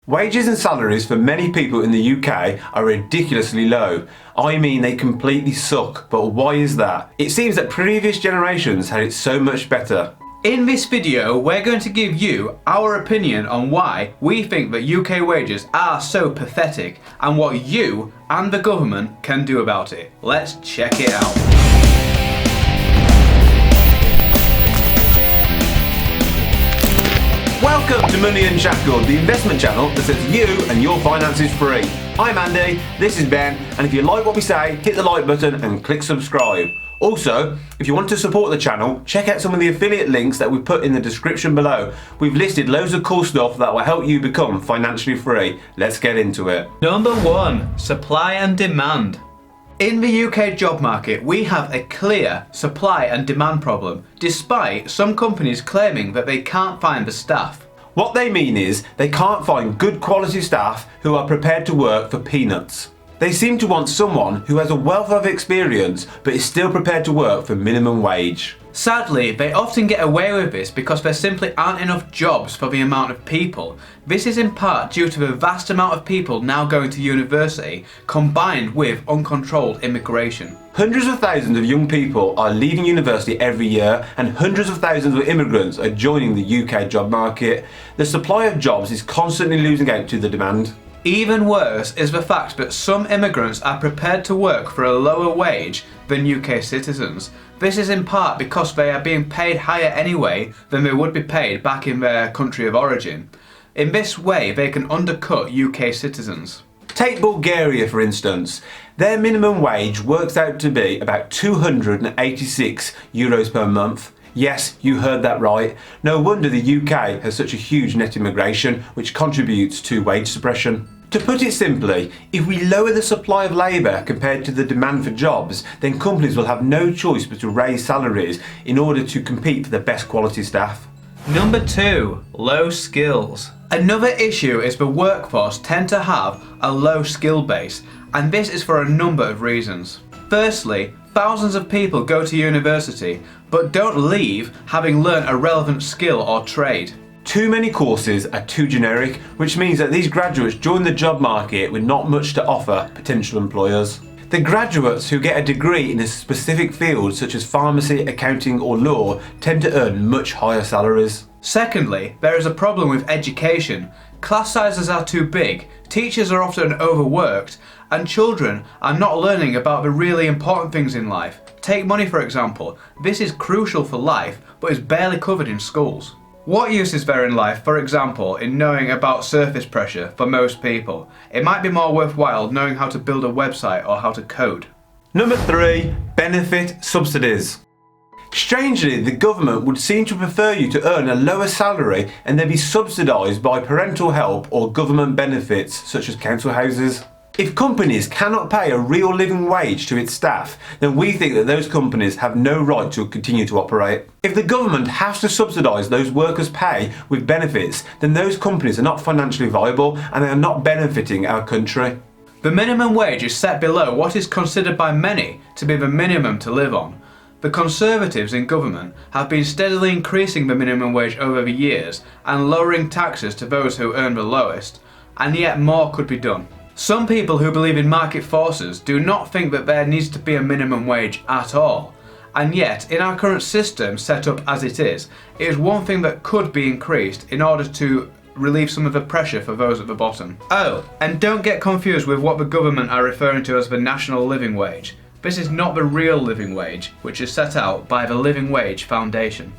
Wages and salaries for many people in the UK are ridiculously low. I mean, they completely suck, but why is that? It seems that previous generations had it so much better. In this video, we're going to give you our opinion on why we think that UK wages are so pathetic and what you and the government can do about it. Let's check it out. Welcome to Money Unshackled, the investment channel that sets you and your finances free. I'm Andy, this is Ben, and if you like what we say, hit the like button and click subscribe. Also, if you want to support the channel, check out some of the affiliate links that we put in the description below. We've listed loads of cool stuff that will help you become financially free. Let's get into it. Number 1, supply and demand. In the UK job market, we have a clear supply and demand problem, despite some companies claiming that they can't find the staff. What they mean is they can't find good quality staff who are prepared to work for peanuts. They seem to want someone who has a wealth of experience but is still prepared to work for minimum wage. Sadly, they often get away with this because there simply aren't enough jobs for the amount of people. This is in part due to the vast amount of people now going to university, combined with uncontrolled immigration. Hundreds of thousands of young people are leaving university every year, and hundreds of thousands of immigrants are joining the UK job market. The supply of jobs is constantly losing out to the demand. Even worse is the fact that some immigrants are prepared to work for a lower wage than UK citizens. This is in part because they are being paid higher anyway than they would be paid back in their country of origin. In this way, they can undercut UK citizens. Take Bulgaria for instance. Their minimum wage works out to be about €286 per month. Yes, you heard that right. No wonder the UK has such a huge net immigration, which contributes to wage suppression. To put it simply, if we lower the supply of labour compared to the demand for jobs, then companies will have no choice but to raise salaries in order to compete for the best quality staff. Number 2, low skills. Another issue is the workforce tend to have a low skill base, and this is for a number of reasons. Firstly, thousands of people go to university but don't leave having learned a relevant skill or trade. Too many courses are too generic, which means that these graduates join the job market with not much to offer potential employers. The graduates who get a degree in a specific field such as pharmacy, accounting or law tend to earn much higher salaries. Secondly, there is a problem with education. Class sizes are too big, teachers are often overworked, and children are not learning about the really important things in life. Take money for example. This is crucial for life, but is barely covered in schools. What use is there in life, for example, in knowing about surface pressure for most people? It might be more worthwhile knowing how to build a website or how to code. Number 3, benefit subsidies. Strangely, the government would seem to prefer you to earn a lower salary and then be subsidised by parental help or government benefits such as council houses. If companies cannot pay a real living wage to its staff, then we think that those companies have no right to continue to operate. If the government has to subsidise those workers' pay with benefits, then those companies are not financially viable and they are not benefiting our country. The minimum wage is set below what is considered by many to be the minimum to live on. The Conservatives in government have been steadily increasing the minimum wage over the years and lowering taxes to those who earn the lowest, and yet more could be done. Some people who believe in market forces do not think that there needs to be a minimum wage at all. And yet, in our current system set up as it is one thing that could be increased in order to relieve some of the pressure for those at the bottom. Oh, and don't get confused with what the government are referring to as the national living wage. This is not the real living wage, which is set out by the Living Wage Foundation.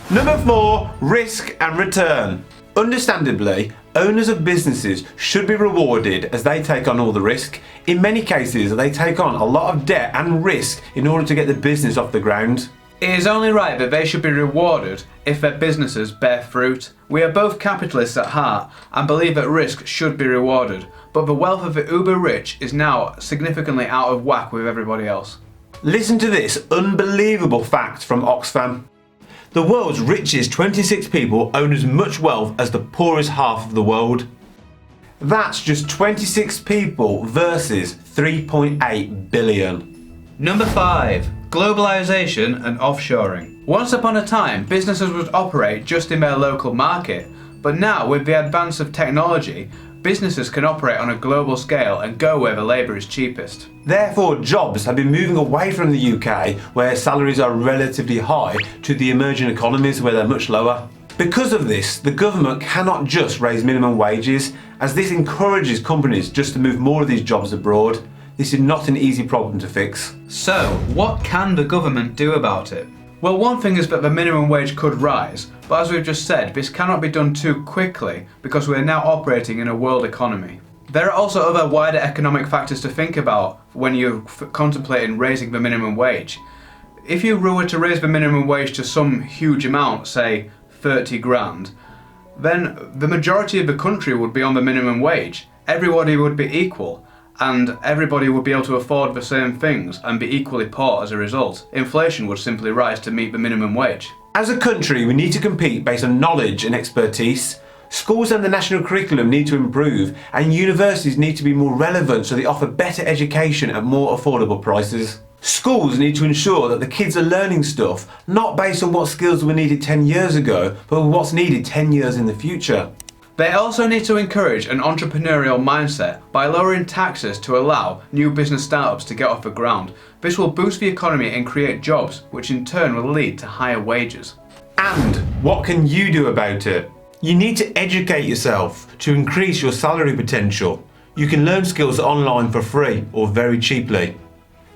Number 4, risk and return. Understandably, owners of businesses should be rewarded as they take on all the risk. In many cases, they take on a lot of debt and risk in order to get the business off the ground. It is only right that they should be rewarded if their businesses bear fruit. We are both capitalists at heart and believe that risk should be rewarded, but the wealth of the uber rich is now significantly out of whack with everybody else. Listen to this unbelievable fact from Oxfam. The world's richest 26 people own as much wealth as the poorest half of the world. That's just 26 people versus 3.8 billion. Number 5. Globalization and Offshoring. Once upon a time, businesses would operate just in their local market, but now with the advance of technology, businesses can operate on a global scale and go where the labour is cheapest. Therefore, jobs have been moving away from the UK, where salaries are relatively high, to the emerging economies where they're much lower. Because of this, the government cannot just raise minimum wages, as this encourages companies just to move more of these jobs abroad. This is not an easy problem to fix. So, what can the government do about it? Well, one thing is that the minimum wage could rise, but as we've just said, this cannot be done too quickly because we are now operating in a world economy. There are also other wider economic factors to think about when you're contemplating raising the minimum wage. If you were to raise the minimum wage to some huge amount, say 30 grand, then the majority of the country would be on the minimum wage. Everybody would be equal, and everybody would be able to afford the same things and be equally poor as a result. Inflation would simply rise to meet the minimum wage. As a country, we need to compete based on knowledge and expertise. Schools and the national curriculum need to improve, and universities need to be more relevant so they offer better education at more affordable prices. Schools need to ensure that the kids are learning stuff not based on what skills were needed 10 years ago, but what's needed 10 years in the future. They also need to encourage an entrepreneurial mindset by lowering taxes to allow new business startups to get off the ground. This will boost the economy and create jobs, which in turn will lead to higher wages. And what can you do about it? You need to educate yourself to increase your salary potential. You can learn skills online for free or very cheaply.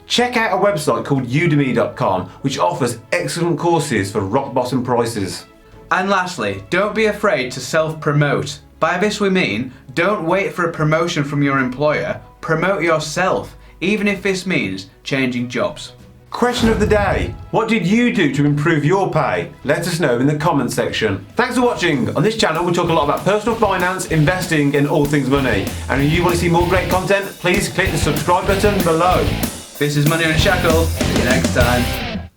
Check out a website called udemy.com, which offers excellent courses for rock bottom prices. And lastly, don't be afraid to self-promote. By this we mean, don't wait for a promotion from your employer, promote yourself, even if this means changing jobs. Question of the day: what did you do to improve your pay? Let us know in the comments section. Thanks for watching. On this channel we talk a lot about personal finance, investing and all things money. And if you want to see more great content, please click the subscribe button below. This is Money Unshackled. See you next time.